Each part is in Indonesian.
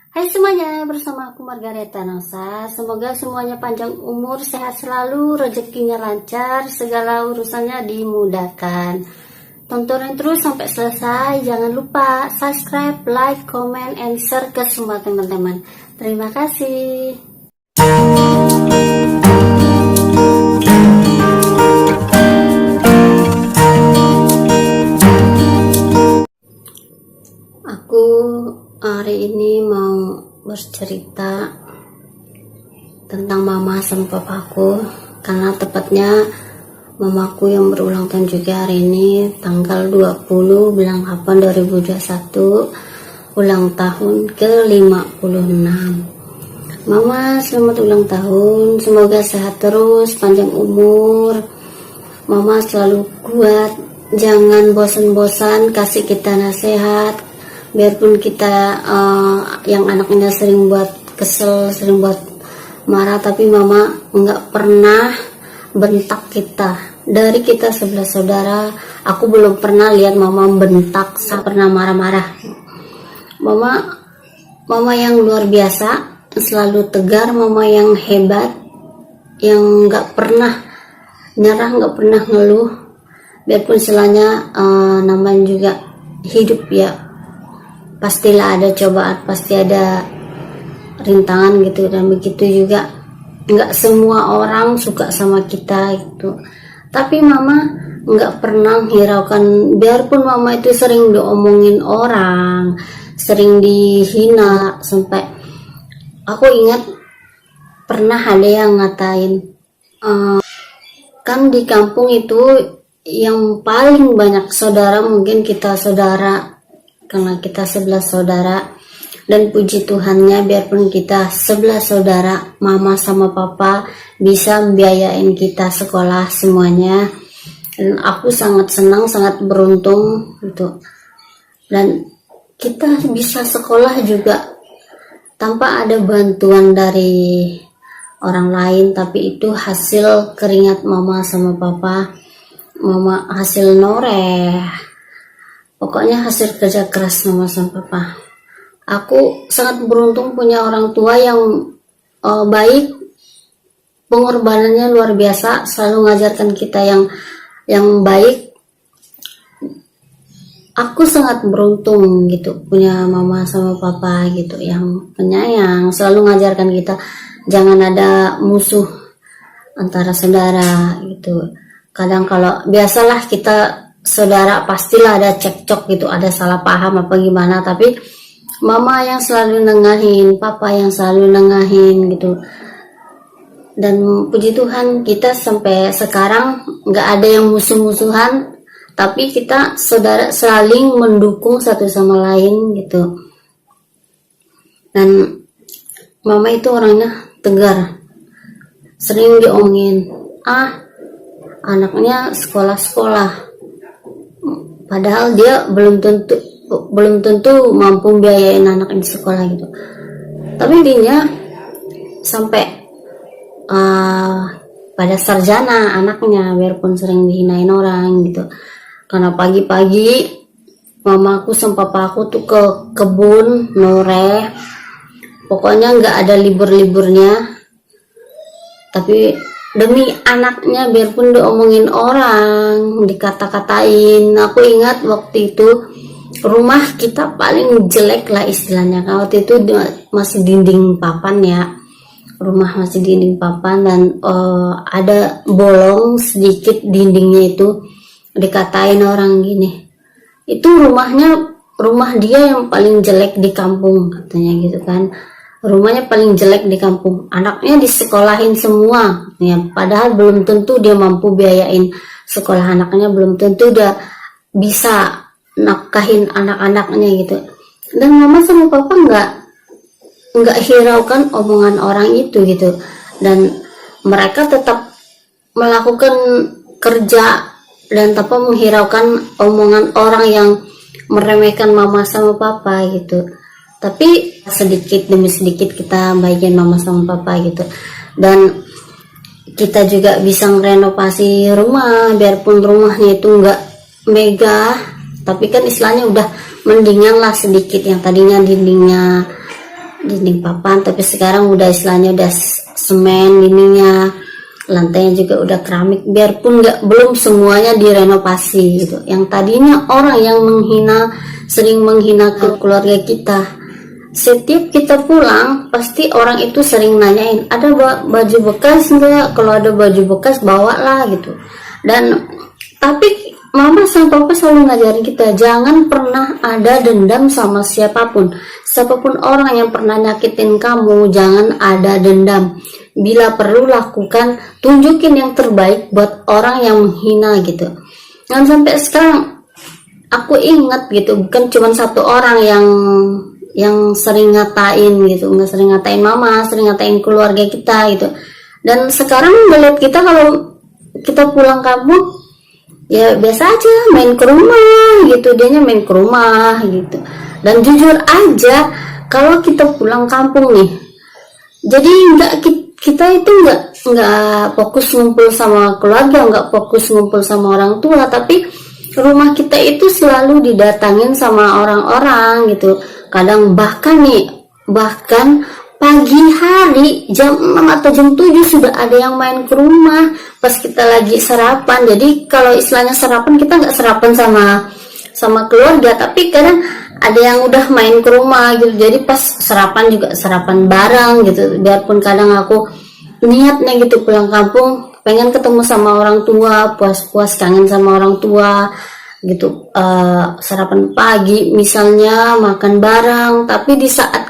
Hai semuanya, bersama aku Margareta Nosa. Semoga semuanya panjang umur, sehat selalu, rezekinya lancar, segala urusannya dimudahkan. Tontonin terus sampai selesai. Jangan lupa subscribe, like, comment, and share ke semua teman-teman. Terima kasih. Aku hari ini mau bercerita tentang mama sama papaku, karena tepatnya mamaku yang berulang tahun juga hari ini, tanggal 20 bulan 8 2021, ulang tahun ke-56. Mama, selamat ulang tahun, semoga sehat terus, panjang umur. Mama selalu kuat, jangan bosan-bosan kasih kita nasihat. Biarpun kita yang anaknya sering buat kesel, sering buat marah, tapi mama nggak pernah bentak kita. Dari kita 11 saudara, aku belum pernah lihat mama bentak, saya pernah marah-marah. Mama yang luar biasa, selalu tegar, mama yang hebat, yang nggak pernah nyerah, nggak pernah ngeluh. Biarpun istilahnya namanya juga hidup ya, pastilah ada cobaan, pasti ada rintangan gitu, dan begitu juga nggak semua orang suka sama kita gitu. Tapi mama nggak pernah hiraukan, biarpun mama itu sering diomongin orang, sering dihina, sampai aku ingat pernah ada yang ngatain, kan di kampung itu yang paling banyak saudara, mungkin kita saudara karena kita 11 saudara, dan puji Tuhannya biarpun kita 11 saudara, mama sama papa bisa membiayain kita sekolah semuanya, dan aku sangat senang, sangat beruntung gitu. Dan kita bisa sekolah juga tanpa ada bantuan dari orang lain, tapi itu hasil keringat mama sama papa, mama hasil noreh. Pokoknya hasil kerja keras mama sama papa. Aku sangat beruntung punya orang tua yang baik, pengorbanannya luar biasa, selalu mengajarkan kita yang baik. Aku sangat beruntung gitu punya mama sama papa gitu yang penyayang, selalu mengajarkan kita jangan ada musuh antara saudara gitu. Kadang kalau biasalah kita saudara pastilah ada cekcok gitu, ada salah paham apa gimana, tapi mama yang selalu nengahin, papa yang selalu nengahin gitu. Dan puji Tuhan kita sampai sekarang nggak ada yang musuh-musuhan, tapi kita saudara saling mendukung satu sama lain gitu. Dan mama itu orangnya tegar, sering diomongin, anaknya sekolah-sekolah, padahal dia belum tentu mampu biayain anak di sekolah gitu. Tapi intinya sampai pada sarjana anaknya, biarpun sering dihinain orang gitu. Karena pagi-pagi mamaku sama papaku tuh ke kebun noreh, pokoknya nggak ada libur-liburnya. Tapi demi anaknya, biarpun diomongin orang, dikata-katain. Aku ingat waktu itu rumah kita paling jelek lah istilahnya, kalau waktu itu masih dinding papan ya, rumah masih dinding papan, dan ada bolong sedikit dindingnya itu. Dikatain orang gini, itu rumah dia yang paling jelek di kampung katanya gitu kan. Rumahnya paling jelek di kampung, anaknya disekolahin semua ya, padahal belum tentu dia mampu biayain sekolah anaknya, belum tentu dia bisa nafkahin anak-anaknya gitu. Dan mama sama papa nggak hiraukan omongan orang itu gitu, dan mereka tetap melakukan kerja dan tanpa menghiraukan omongan orang yang meremehkan mama sama papa gitu. Tapi sedikit demi sedikit kita baikin mama sama papa gitu. Dan kita juga bisa merenovasi rumah, biarpun rumahnya itu nggak mega, tapi kan istilahnya udah mendingan lah sedikit. Yang tadinya dindingnya dinding papan, tapi sekarang udah istilahnya udah semen dindingnya, lantainya juga udah keramik, biarpun belum semuanya direnovasi gitu. Yang tadinya orang yang sering menghina ke keluarga kita, setiap kita pulang pasti orang itu sering nanyain, ada baju bekas enggak? Kalau ada baju bekas bawalah gitu. Dan tapi mama sama papa selalu ngajarin kita, jangan pernah ada dendam sama siapapun orang yang pernah nyakitin kamu, jangan ada dendam. Bila perlu lakukan, tunjukin yang terbaik buat orang yang menghina gitu. Dan sampai sekarang aku ingat gitu, bukan cuma satu orang yang sering ngatain gitu, nggak sering ngatain mama, sering ngatain keluarga kita gitu. Dan sekarang melihat kita kalau kita pulang kampung, ya biasa aja main ke rumah gitu, dianya main ke rumah gitu. Dan jujur aja, kalau kita pulang kampung nih, jadi kita itu nggak fokus ngumpul sama keluarga, nggak fokus ngumpul sama orang tua, tapi rumah kita itu selalu didatangin sama orang-orang gitu. Kadang bahkan pagi hari jam 6 atau jam 7 sudah ada yang main ke rumah pas kita lagi sarapan. Jadi kalau istilahnya sarapan, kita nggak sarapan sama keluarga, tapi kadang ada yang udah main ke rumah gitu. Jadi pas sarapan juga sarapan bareng gitu. Biarpun kadang aku niatnya gitu pulang kampung pengen ketemu sama orang tua, puas-puas kangen sama orang tua gitu, sarapan pagi misalnya, makan bareng. Tapi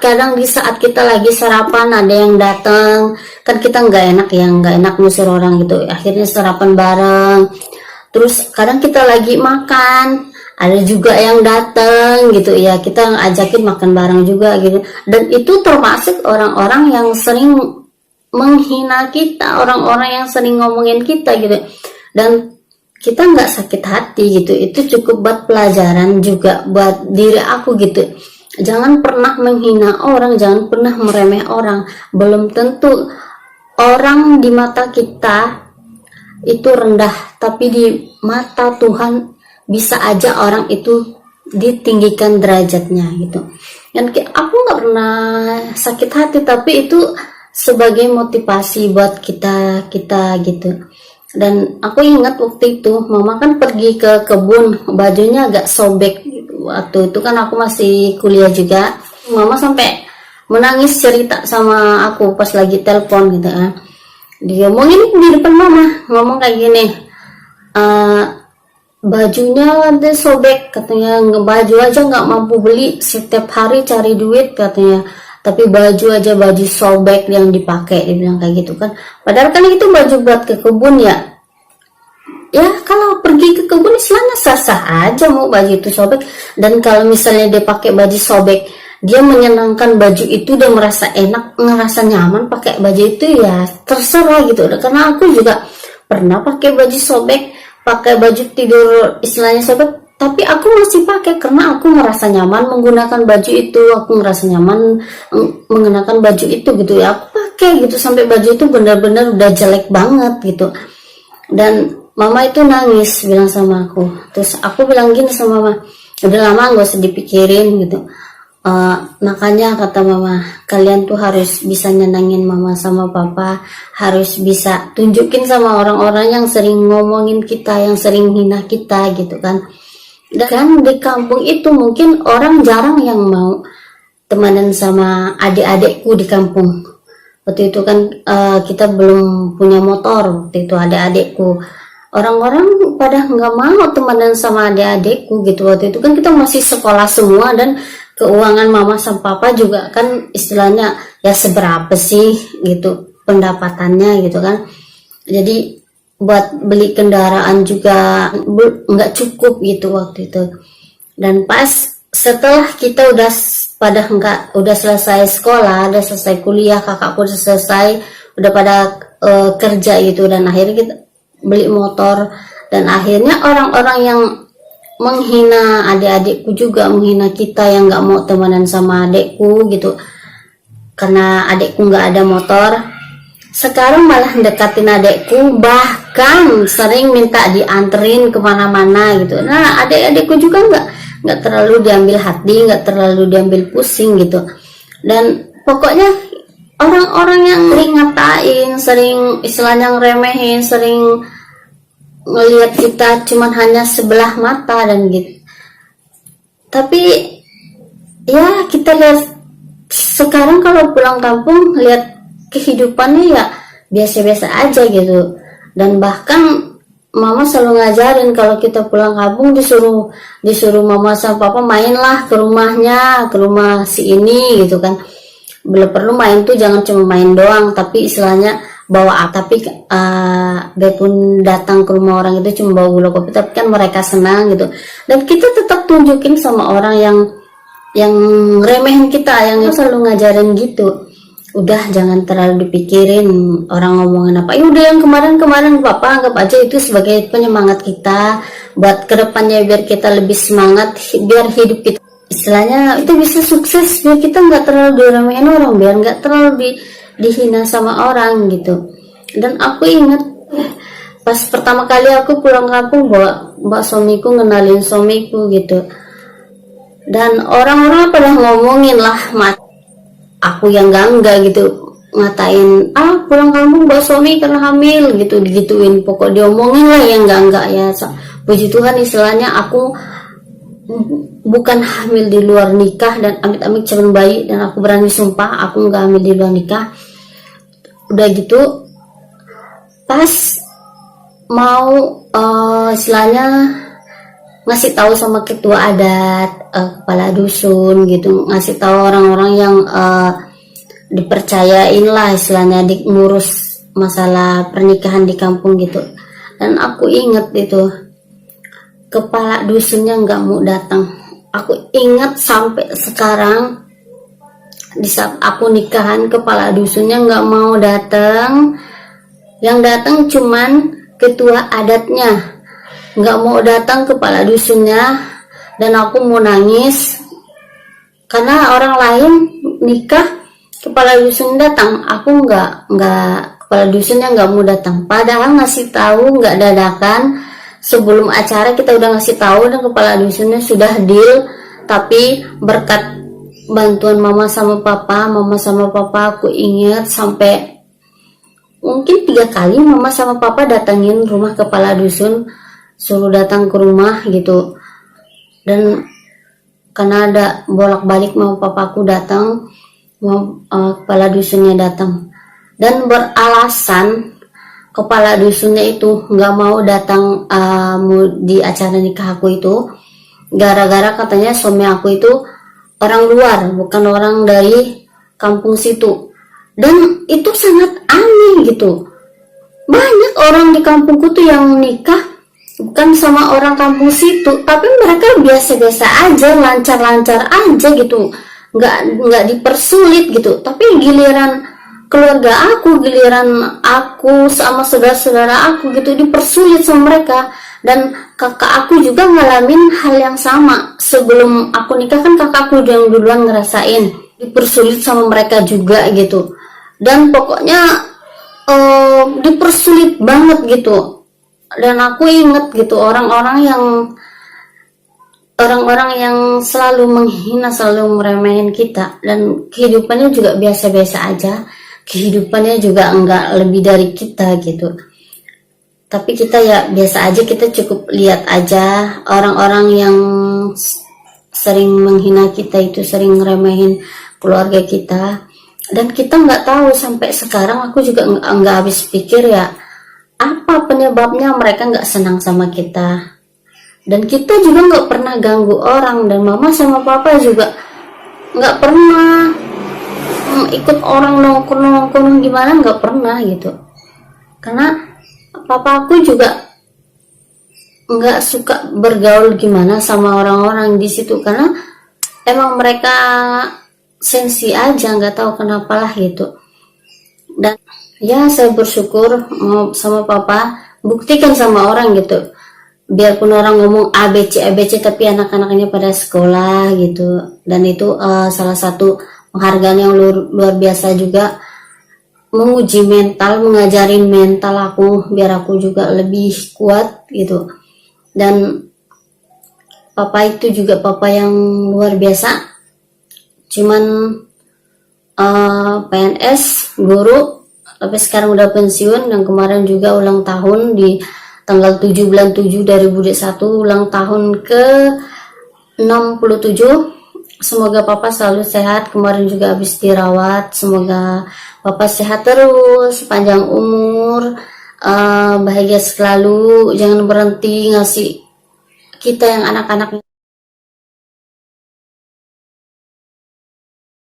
kadang di saat kita lagi sarapan ada yang datang, kan kita nggak enak ngusir orang gitu, akhirnya sarapan bareng. Terus kadang kita lagi makan, ada juga yang datang gitu ya, kita ajakin makan bareng juga gitu. Dan itu termasuk orang-orang yang sering menghina kita, orang-orang yang sering ngomongin kita gitu. Dan kita nggak sakit hati gitu. Itu cukup buat pelajaran juga buat diri aku gitu. Jangan pernah menghina orang, jangan pernah meremeh orang. Belum tentu orang di mata kita itu rendah, tapi di mata Tuhan bisa aja orang itu ditinggikan derajatnya gitu. Dan aku nggak pernah sakit hati, tapi itu sebagai motivasi buat kita gitu. Dan aku ingat waktu itu mama kan pergi ke kebun, bajunya agak sobek gitu. Waktu itu kan aku masih kuliah juga, mama sampai menangis cerita sama aku pas lagi telepon gitu kan. Dia ngomongin di depan mama, ngomong kayak gini, bajunya ada sobek katanya, baju aja nggak mampu beli, setiap hari cari duit katanya, tapi baju sobek yang dipakai, dibilang kayak gitu kan. Padahal kan itu baju buat ke kebun ya kalau pergi ke kebun istilahnya sah-sah aja mau baju itu sobek. Dan kalau misalnya dia pakai baju sobek, dia menyenangkan baju itu, dia merasa enak, ngerasa nyaman pakai baju itu, ya terserah gitu. Karena aku juga pernah pakai baju sobek, pakai baju tidur istilahnya sobek, tapi aku masih pakai karena aku merasa nyaman menggunakan baju itu, aku merasa nyaman mengenakan baju itu gitu ya, aku pakai gitu sampai baju itu benar-benar udah jelek banget gitu. Dan mama itu nangis bilang sama aku. Terus aku bilang gini sama mama, udah lama gak usah dipikirin gitu. Makanya kata mama, kalian tuh harus bisa nyenangin mama sama papa, harus bisa tunjukin sama orang-orang yang sering ngomongin kita, yang sering hina kita gitu kan. Dan di kampung itu mungkin orang jarang yang mau temenan sama adik-adikku di kampung. Waktu itu kan kita belum punya motor, waktu itu adik-adikku. Orang-orang pada nggak mau temenan sama adik-adikku gitu. Waktu itu kan kita masih sekolah semua, dan keuangan mama sama papa juga kan istilahnya ya seberapa sih gitu pendapatannya gitu kan. Jadi buat beli kendaraan juga nggak cukup gitu waktu itu. Dan pas setelah kita udah selesai sekolah, udah selesai kuliah, kakakku udah selesai, udah pada kerja gitu, dan akhirnya kita beli motor. Dan akhirnya orang-orang yang menghina adik-adikku juga menghina kita yang nggak mau temenan sama adikku gitu, karena adikku nggak ada motor. Sekarang malah dekatin adikku, bahkan sering minta dianterin kemana-mana gitu. Nah adik-adikku juga nggak terlalu diambil hati, nggak terlalu diambil pusing gitu. Dan pokoknya orang-orang yang sering ngatain, sering istilahnya ngeremehin, sering ngelihat kita cuman hanya sebelah mata dan gitu. Tapi ya kita lihat sekarang kalau pulang kampung lihat kehidupannya ya biasa-biasa aja gitu. Dan bahkan mama selalu ngajarin kalau kita pulang kampung disuruh mama sama papa mainlah ke rumahnya, ke rumah si ini gitu kan. Belum perlu main tuh jangan cuma main doang, tapi istilahnya bawa tapi biarpun datang ke rumah orang itu cuma bawa gula kopi, tapi kan mereka senang gitu. Dan kita tetap tunjukin sama orang yang remehin kita, yang selalu ngajarin gitu. Udah jangan terlalu dipikirin orang ngomongin apa. Ya udah yang kemarin-kemarin papa anggap aja itu sebagai penyemangat kita buat kedepannya, biar kita lebih semangat, biar hidup kita istilahnya itu bisa sukses, biar kita nggak terlalu diremehin orang, biar nggak terlalu dihina sama orang gitu. Dan aku ingat pas pertama kali aku pulang kampung bawa suamiku, ngenalin suamiku gitu, dan orang-orang pada ngomongin lah, aku yang enggak gitu ngatain pulang kampung bawa suami karena hamil gitu, digituin, pokok diomongin lah yang enggak ya. Puji Tuhan istilahnya aku bukan hamil di luar nikah, dan amit-amit cuman bayi, dan aku berani sumpah aku nggak hamil di luar nikah. Udah gitu pas mau istilahnya ngasih tahu sama ketua adat, kepala dusun gitu, ngasih tahu orang-orang yang dipercayain lah istilahnya ngurus masalah pernikahan di kampung gitu. Dan aku inget itu kepala dusunnya nggak mau datang. Aku ingat sampai sekarang, di saat aku nikahan kepala dusunnya nggak mau datang. Yang datang cuman ketua adatnya, nggak mau datang kepala dusunnya. Dan aku mau nangis karena orang lain nikah kepala dusun datang, aku nggak kepala dusunnya nggak mau datang. Padahal ngasih tahu nggak dadakan, sebelum acara kita udah ngasih tahu dan kepala dusunnya sudah deal. Tapi berkat bantuan mama sama papa aku ingat sampai mungkin 3 kali mama sama papa datangin rumah kepala dusun, suruh datang ke rumah gitu. Dan karena ada bolak-balik mau papaku datang, mau kepala dusunnya datang, dan beralasan kepala dusunnya itu nggak mau datang di acara nikah aku itu gara-gara katanya suami aku itu orang luar, bukan orang dari kampung situ. Dan itu sangat aneh gitu. Banyak orang di kampungku tuh yang nikah bukan sama orang kampung situ, tapi mereka biasa-biasa aja, lancar-lancar aja gitu, nggak dipersulit gitu. Tapi giliran keluarga aku, giliran aku sama saudara-saudara aku gitu dipersulit sama mereka. Dan kakak aku juga ngalamin hal yang sama. Sebelum aku nikah kan kakak aku yang duluan ngerasain dipersulit sama mereka juga gitu. Dan pokoknya dipersulit banget gitu. Dan aku inget gitu orang-orang yang selalu menghina, selalu meremehin kita, dan kehidupannya juga biasa-biasa aja, kehidupannya juga enggak lebih dari kita gitu. Tapi kita ya biasa aja, kita cukup lihat aja orang-orang yang sering menghina kita itu, sering ngeremehin keluarga kita. Dan kita nggak tahu sampai sekarang, aku juga nggak habis pikir ya apa penyebabnya mereka nggak senang sama kita. Dan kita juga nggak pernah ganggu orang, dan mama sama papa juga nggak pernah ikut orang nongkrong gimana, nggak pernah gitu. Karena papa aku juga nggak suka bergaul gimana sama orang-orang di situ, karena emang mereka sensi aja, nggak tahu kenapa lah gitu. Dan ya saya bersyukur sama papa buktikan sama orang gitu, biarpun orang ngomong ABC tapi anak-anaknya pada sekolah gitu. Dan itu salah satu penghargaan yang luar biasa juga, menguji mental, mengajarin mental aku biar aku juga lebih kuat gitu. Dan papa itu juga papa yang luar biasa, cuman PNS, guru, tapi sekarang udah pensiun. Dan kemarin juga ulang tahun di tanggal 7 bulan 7 2021, ulang tahun ke 67. Semoga papa selalu sehat. Kemarin juga habis dirawat. Semoga papa sehat terus, panjang umur, bahagia selalu. Jangan berhenti ngasih kita yang anak-anak